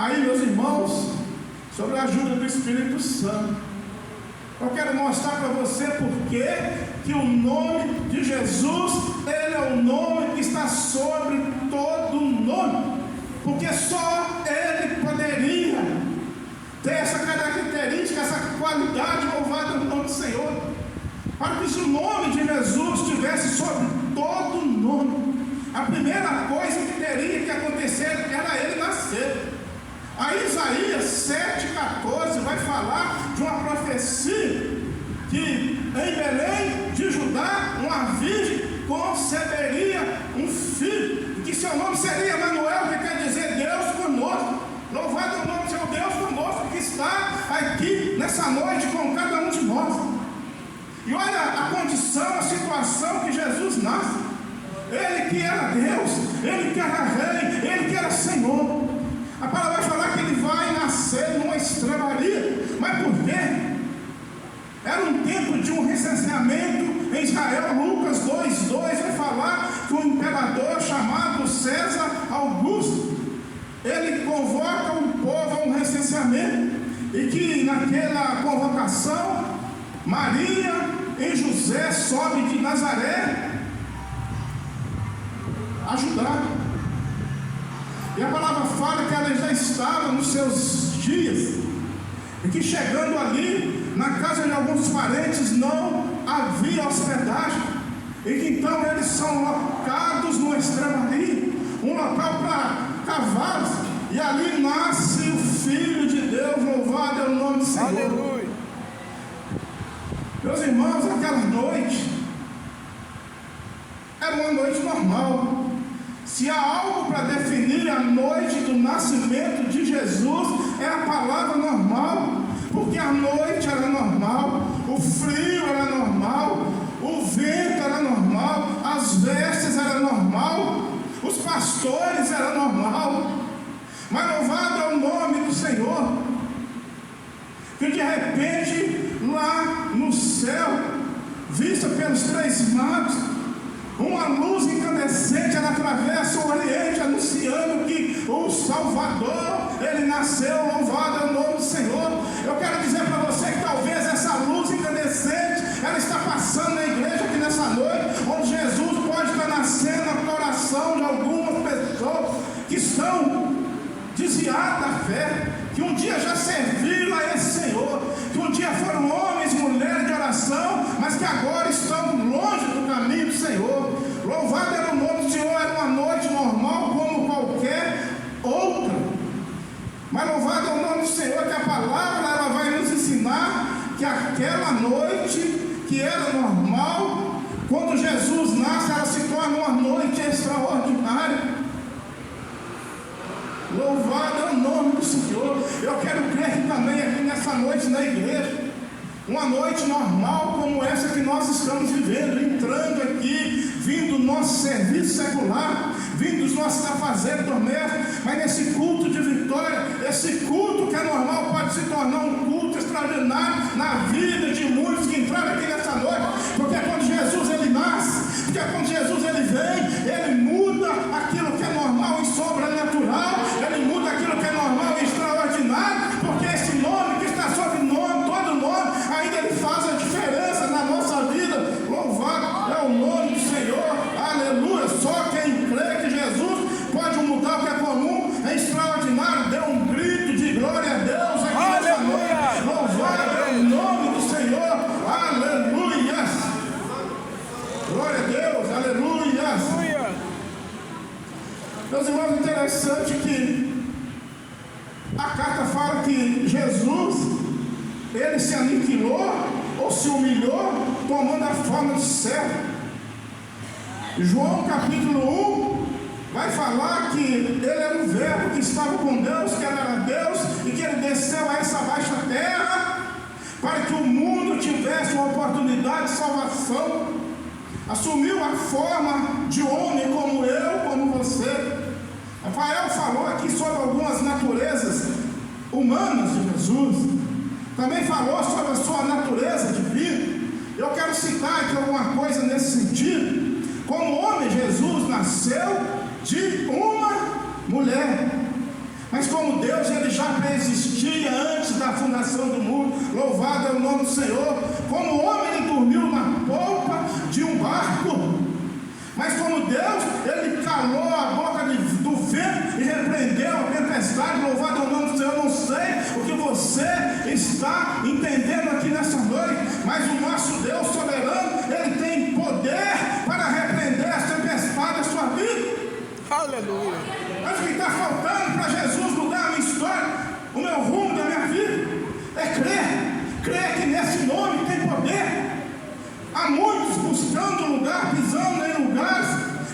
Aí, meus irmãos, sobre a ajuda do Espírito Santo, eu quero mostrar para você porque que o nome de Jesus, ele é o nome que está sobre todo nome, porque só ele poderia ter essa característica, essa qualidade. Louvado no nome do Senhor, para que se o nome de Jesus estivesse sobre todo nome, a primeira coisa que teria que acontecer era ele nascer. Aí Isaías 7,14 vai falar de uma profecia que em Belém de Judá uma virgem conceberia um filho, e que seu nome seria Emanuel, que quer dizer Deus conosco. Louvado é o nome do seu Deus conosco, que está aqui nessa noite com cada um de nós. E olha a condição, a situação que Jesus nasce. Ele que era Deus, ele que era rei, ele que era Senhor. A palavra vai falar que ele vai nascer numa estrebaria. Mas por quê? Era um tempo de um recenseamento em Israel. Lucas 2,2 vai falar que um imperador chamado César Augusto, ele convoca o povo a um recenseamento, e que naquela convocação Maria e José sobem de Nazaré ajudar. E a palavra fala que ela já estava nos seus dias, e que chegando ali na casa de alguns parentes não havia hospedagem, e que então eles são locados numa estrebaria, um local para cavalos, e ali nasce o Filho de Deus. Louvado é o nome do Senhor. Aleluia. Meus irmãos, aquela noite era uma noite normal. Se há algo para definir a noite do nascimento de Jesus, é a palavra normal, porque a noite era normal, o frio era normal, o vento era normal, as vestes eram normal, os pastores eram normal. Mas louvado é o nome do Senhor, que de repente lá no céu, vista pelos três magos, uma luz incandescente, ela atravessa o Oriente, anunciando que o Salvador, ele nasceu. Louvado é o nome do Senhor. Eu quero dizer para você que talvez essa luz incandescente, ela está passando na igreja aqui nessa noite, onde Jesus pode estar nascendo no coração de algumas pessoas que estão desviadas da fé, que um dia já serviram a esse Senhor, que um dia foram homens e mulheres de oração, mas que agora estão longe do caminho do Senhor. Louvado era o nome do Senhor. Era uma noite normal como qualquer outra, mas louvado é o nome do Senhor, que a palavra ela vai nos ensinar que aquela noite que era normal, quando Jesus nasce, ela se torna uma noite extraordinária. Louvado é o nome do Senhor. Eu quero crer que também aqui nessa noite na igreja, uma noite normal como essa que nós estamos vivendo, entrando aqui, vindo do nosso serviço secular, vindo dos nossos afazeres domésticos, mas nesse culto de vitória, esse culto que é normal pode se tornar um culto extraordinário na vida de muitos que entraram aqui nessa noite, porque quando Jesus ele nasce, porque quando Jesus ele vem, ele muda aquilo que é normal e sobrenatural, ele muda aquilo que é normal e extraordinário, porque esse nome que está sobre nome, todo nome, ainda ele faz a diferença na nossa vida. Louvado é o nome do Senhor, aleluia. Só quem crê que Jesus pode mudar o que é comum, é extraordinário. Dê um grito de glória a Deus aqui nessa noite. Louvado é o nome do Senhor, aleluia. Glória a Deus, aleluia. Meus irmãos, interessante que a carta fala que Jesus, ele se aniquilou ou se humilhou tomando a forma de servo. João capítulo 1 vai falar que ele era o verbo que estava com Deus, que ele era Deus e que ele desceu a essa baixa terra para que o mundo tivesse uma oportunidade de salvação. Assumiu a forma de homem como eu, como você. Rafael falou aqui sobre algumas naturezas humanas de Jesus, também falou sobre a sua natureza divina. Eu quero citar aqui alguma coisa nesse sentido. Como homem, Jesus nasceu de uma mulher. Mas como Deus, Ele já existia antes da fundação do mundo, louvado é o nome do Senhor. Como o homem, Ele dormiu na polpa de um barco. Mas como Deus, Ele calou a boca do vento e repreendeu a tempestade, louvado é o nome do Senhor. Eu não sei o que você está entendendo aqui nessa noite, mas o nosso Deus soberano, Ele tem poder para repreender as tempestades da sua vida. Aleluia. Mas o que está faltando para Jesus mudar a minha história, o meu rumo da minha vida, é crer que nesse nome tem poder. Há muitos buscando lugar, pisando em lugares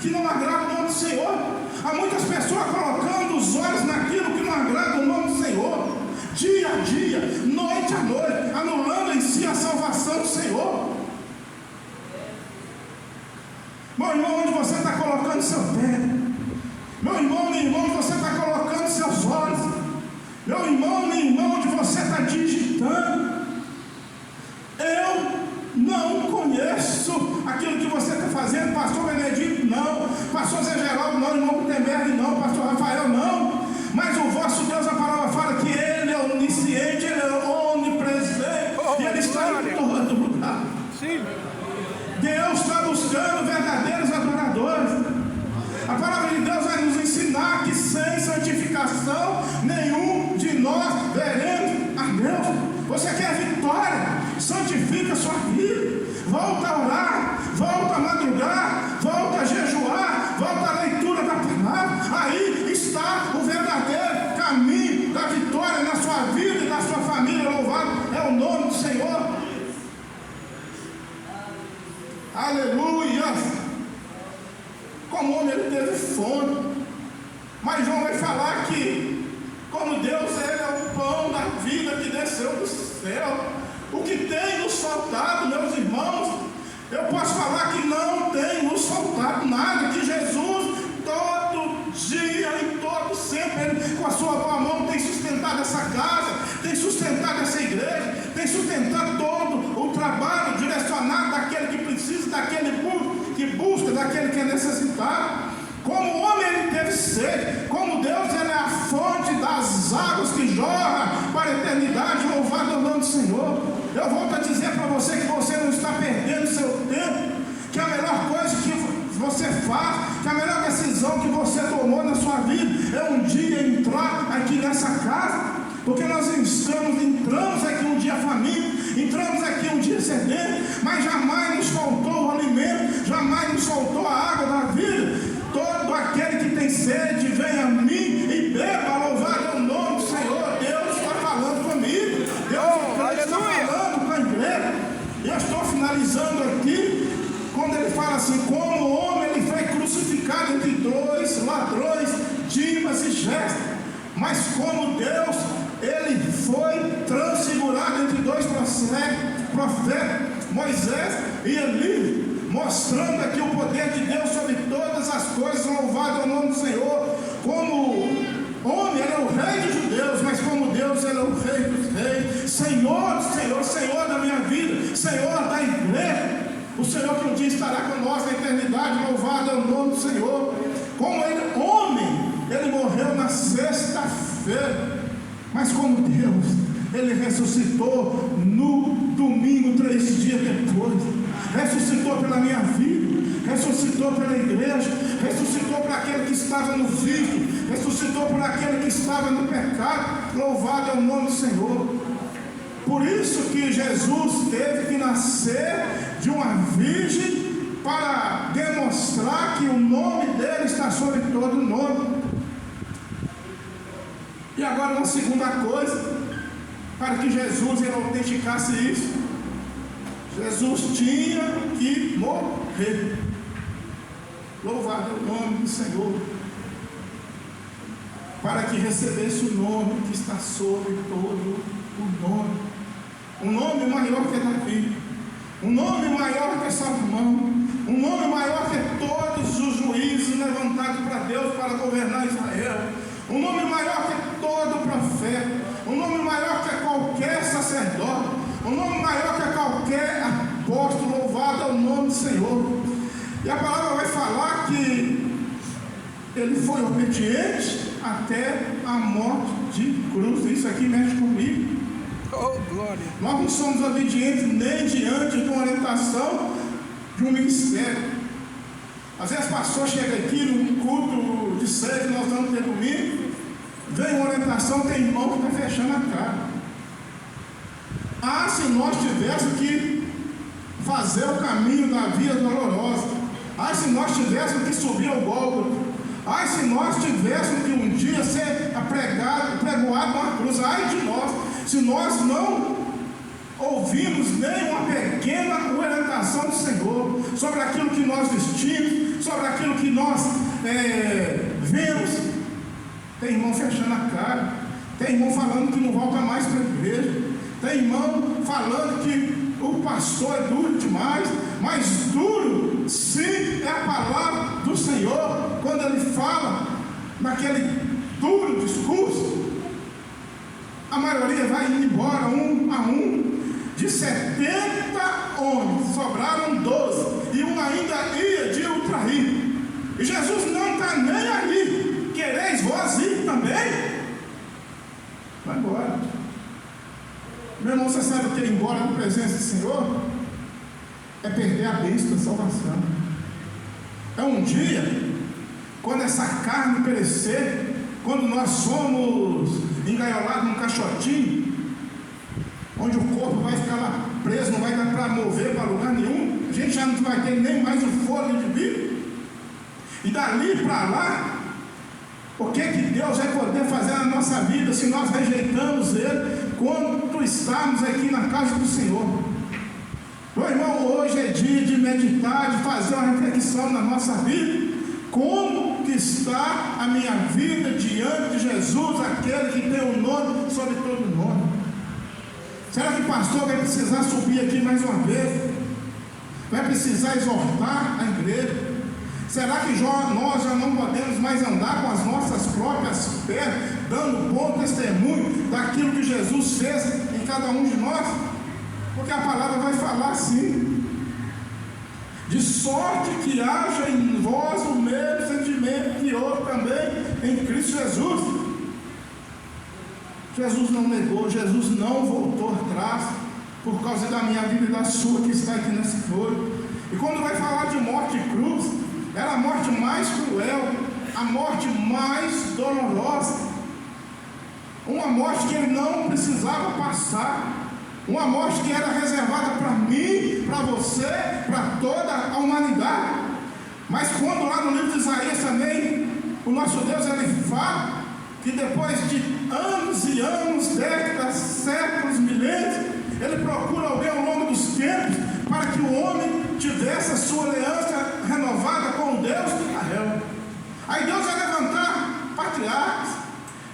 que não agradam o nome do Senhor. Há muitas pessoas colocando os olhos naquilo que não agrada o nome do Senhor, dia a dia, noite a noite, anulando em si a salvação do Senhor. Meu irmão, onde você está colocando seu pé? Meu irmão, minha irmã, onde você está colocando seus olhos? Meu irmão, minha irmã, onde você está digitando? Eu não conheço aquilo que você está fazendo, pastor Benedito, não, pastor Zé Geraldo, não, irmão Gutenberg, não, pastor Rafael, não, mas o vosso Deus, a palavra fala que Ele é onisciente, Ele é onipresente, e Ele está em todo lugar. Sim. Deus está buscando verdadeiros adoradores. A palavra de Deus vai nos ensinar que sem santificação nenhum de nós veremos a Deus. Você quer vitória? Santifica a sua vida. Volta a orar, volta a madrugar, volta a jejuar, volta à leitura da palavra. Aí está o verdadeiro caminho da vitória na sua vida e na sua família. Louvado é o nome do Senhor. Aleluia. Como homem, ele teve fome, mas João vai falar que como Deus, Ele é o pão da vida que desceu do céu. O que tem nos faltado, meus irmãos, eu posso falar que não tem nos faltado nada, que Jesus todo dia, em todo sempre, Ele com a sua boa mão tem sustentado essa casa, tem sustentado essa igreja, tem sustentado todo o trabalho direcionado daquele que precisa, daquele que busca, daquele que é necessitado. Como o homem, ele teve sede, como Deus, Ele é a fonte das águas que jorra para a eternidade, louvado é o nome do Senhor. Eu volto a dizer para você que você não está perdendo seu tempo, que a melhor coisa que você faz, que a melhor decisão que você tomou na sua vida é um dia entrar aqui nessa casa, porque nós entramos aqui um dia faminto, entramos aqui um dia sedento, mas jamais nos faltou o alimento, jamais nos faltou a água da vida. Todo aquele que tem sede, venha a mim e beba, louvado é o nome do Senhor. Deus está falando comigo, Deus está falando com a igreja. E eu estou finalizando aqui, quando ele fala assim, como o homem, ele foi crucificado entre dois ladrões, Dimas e Gestas, mas como Deus, ele foi transfigurado entre dois profetas, Moisés e Elias, mostrando aqui o poder de Deus sobre todas as coisas, louvado é o nome do Senhor. Como homem, Ele é o rei dos judeus, mas como Deus, Ele é o rei dos reis, Senhor do Senhor, Senhor da minha vida, Senhor da igreja, o Senhor que um dia estará conosco na eternidade, louvado é o nome do Senhor. Como Ele, homem, Ele morreu na sexta-feira, mas como Deus, Ele ressuscitou no domingo, 3 dias depois. Ressuscitou pela minha vida, ressuscitou pela igreja, ressuscitou para aquele que estava no vício, ressuscitou por aquele que estava no pecado. Louvado é o nome do Senhor. Por isso que Jesus teve que nascer de uma virgem, para demonstrar que o nome dele está sobre todo nome. E agora uma segunda coisa, para que Jesus ele autenticasse isso, Jesus tinha que morrer. Louvado é o nome do Senhor. Para que recebesse o nome que está sobre todo o nome. Um nome maior que Davi, um nome maior que Salomão, um nome maior que todos os juízes levantados para Deus para governar Israel, um nome maior que todo profeta, um nome maior que qualquer sacerdote, um nome maior que qualquer apóstolo. Louvado é o nome do Senhor. E a palavra vai falar que ele foi obediente até a morte de cruz. Isso aqui mexe comigo. Oh, glória. Nós não somos obedientes nem diante de uma orientação de um ministério. Às vezes o pastor chega aqui no culto de ceia que nós vamos ter domingo, vem uma orientação, tem irmão que está fechando a cara. Ah, se nós tivéssemos que fazer o caminho da via dolorosa. Ah, se nós tivéssemos que subir ao Gólgota. Ah, se nós tivéssemos que um dia ser pregoado uma cruz. Ai de nós, se nós não ouvimos nem uma pequena orientação do Senhor sobre aquilo que nós vestimos, sobre aquilo que nós vemos. Tem irmão fechando a cara, tem irmão falando que não volta mais para a igreja, tem irmão falando que o pastor é duro demais, mas duro sim é a palavra do Senhor. Quando ele fala naquele duro discurso, a maioria vai indo embora um a um. De 70 homens sobraram 12, e um ainda ia de o trair. E Jesus não está nem aí. Quereis vós ir também? Vai embora. Meu irmão, você sabe o que é ir embora na presença do Senhor? É perder a bênção da salvação. É um dia, quando essa carne perecer, quando nós somos engaiolados num caixotinho, onde o corpo vai ficar lá preso, não vai dar para mover para lugar nenhum, a gente já não vai ter nem mais o fôlego de vida. E dali para lá, o que Deus vai poder fazer na nossa vida se nós rejeitamos Ele quando estamos aqui na casa do Senhor? Meu irmão, hoje é dia de meditar, de fazer uma reflexão na nossa vida. Como que está a minha vida diante de Jesus, aquele que tem um nome sobre todo nome? Será que o pastor vai precisar subir aqui mais uma vez? Vai precisar exortar a igreja? Será que nós já não podemos mais andar com as nossas próprias pernas, dando bom testemunho daquilo que Jesus fez em cada um de nós? Porque a palavra vai falar assim: de sorte que haja em vós o mesmo sentimento que houve também em Cristo Jesus. Jesus não negou, Jesus não voltou atrás, por causa da minha vida e da sua que está aqui nesse foro. E quando vai falar de morte e cruz, era a morte mais cruel, a morte mais dolorosa, uma morte que ele não precisava passar, uma morte que era reservada para mim, para você, para toda a humanidade. Mas quando lá no livro de Isaías também, o nosso Deus, ele fala que depois de anos e anos, décadas, séculos, milênios, ele procura alguém ao longo dos tempos para que o homem tivesse a sua aliança renovada com o Deus de Israel. Aí Deus vai levantar patriarcas,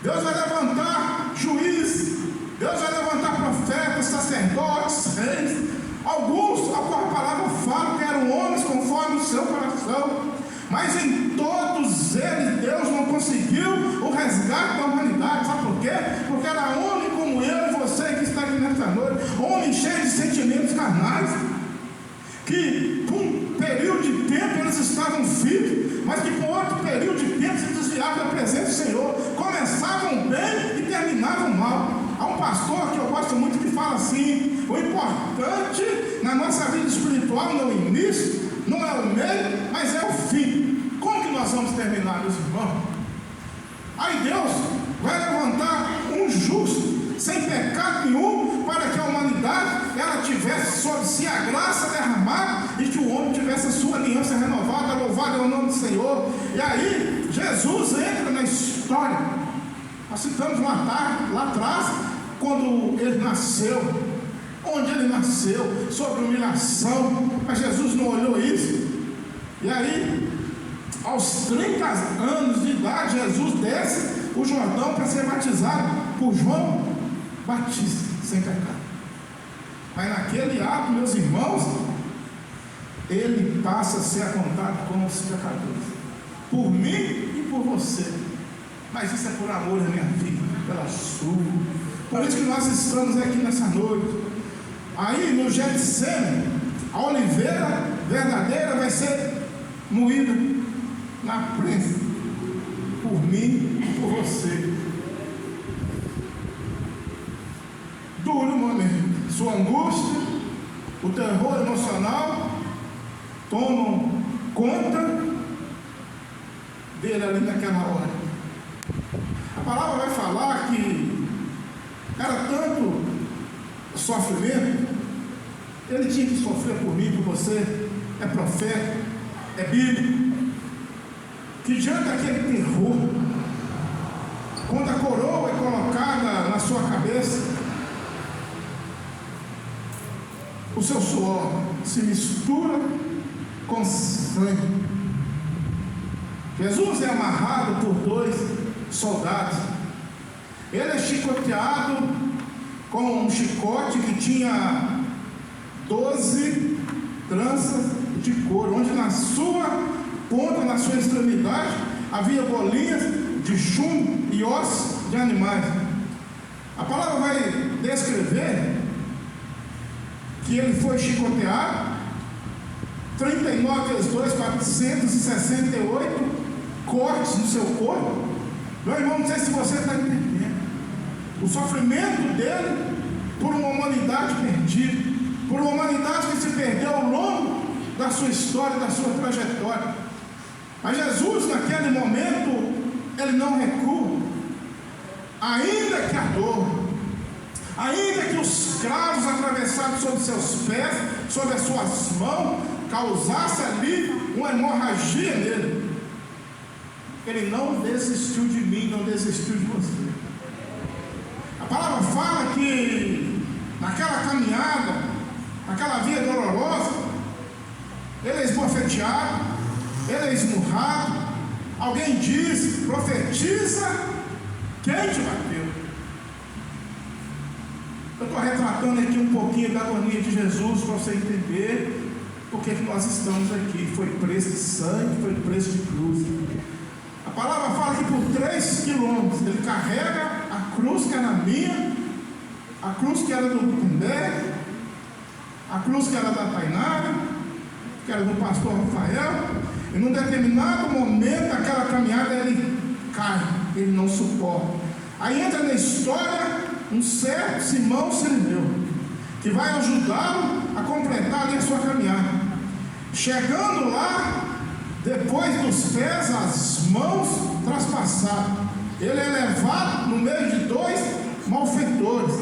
Deus vai levantar juízes, Deus vai levantar profetas, sacerdotes, reis, alguns, a qual a palavra fala que eram homens conforme o seu coração, mas em todos eles Deus não conseguiu o resgate da humanidade. Sabe por quê? Porque era homem como eu e você que está aqui nesta noite, homem cheio de sentimentos carnais, que por um período de tempo eles estavam firmes, mas que por outro período de tempo se desviavam da presença do Senhor, começavam bem e terminavam mal. Há um pastor que eu gosto muito que fala assim: o importante na nossa vida espiritual não é o início, não é o meio, mas é o fim. Como que nós vamos terminar, meus irmãos? Aí Deus vai levantar um justo, sem pecado nenhum, para que a humanidade ela tivesse sobre si a graça derramada e que o homem tivesse a sua aliança renovada. Louvado é o nome do Senhor. E aí Jesus entra na história. Nós citamos lá atrás, quando ele nasceu, onde ele nasceu, sobre humilhação, mas Jesus não olhou isso. E aí, aos 30 anos de idade, Jesus desce o Jordão para ser batizado por João Batista, sem pecado. Mas naquele ato, meus irmãos, ele passa a ser apontado como os pecadores, por mim e por você. Mas isso é por amor da minha vida, pela sua. Por isso que nós estamos aqui nessa noite. Aí no Getsemane, a oliveira verdadeira vai ser moída na prensa, por mim e por você. Dure o momento, sua angústia, o terror emocional tomam conta dele ali naquela hora. A palavra vai falar que era tanto sofrimento, ele tinha que sofrer por mim, por você. É profeta, é bíblico, que diante daquele terror, quando a coroa é colocada na sua cabeça, o seu suor se mistura com sangue. Jesus é amarrado por 2 soldados. Ele é chicoteado com um chicote que tinha 12 tranças de couro, onde na sua ponta, na sua extremidade, havia bolinhas de chumbo e ossos de animais. A palavra vai descrever que ele foi chicoteado, 39 vezes 2, 468 cortes no seu corpo. Meu irmão, não sei se você está entendendo o sofrimento dele por uma humanidade perdida, por uma humanidade que se perdeu ao longo da sua história, da sua trajetória. Mas Jesus, naquele momento, ele não recua. Ainda que a dor, ainda que os cravos atravessados sobre seus pés, sobre as suas mãos, causasse ali uma hemorragia nele, ele não desistiu de mim, não desistiu de você. A palavra fala que naquela caminhada, naquela via dolorosa, ele é esbofeteado, ele é esmurrado. Alguém diz, profetiza, quem te bateu? Eu estou retratando aqui um pouquinho da agonia de Jesus para você entender porque que nós estamos aqui. Foi preço de sangue, foi preço de cruz. A palavra fala que por 3 quilômetros ele carrega a cruz que era minha, a cruz que era do Gutenberg, a cruz que era da Tainara, que era do pastor Rafael. E num determinado momento daquela caminhada ele cai, ele não suporta. Aí entra na história um certo Simão Sirineu, que vai ajudá-lo a completar ali a sua caminhada. Chegando lá, depois dos pés, as mãos traspassadas, ele é levado no meio de 2 malfeitores.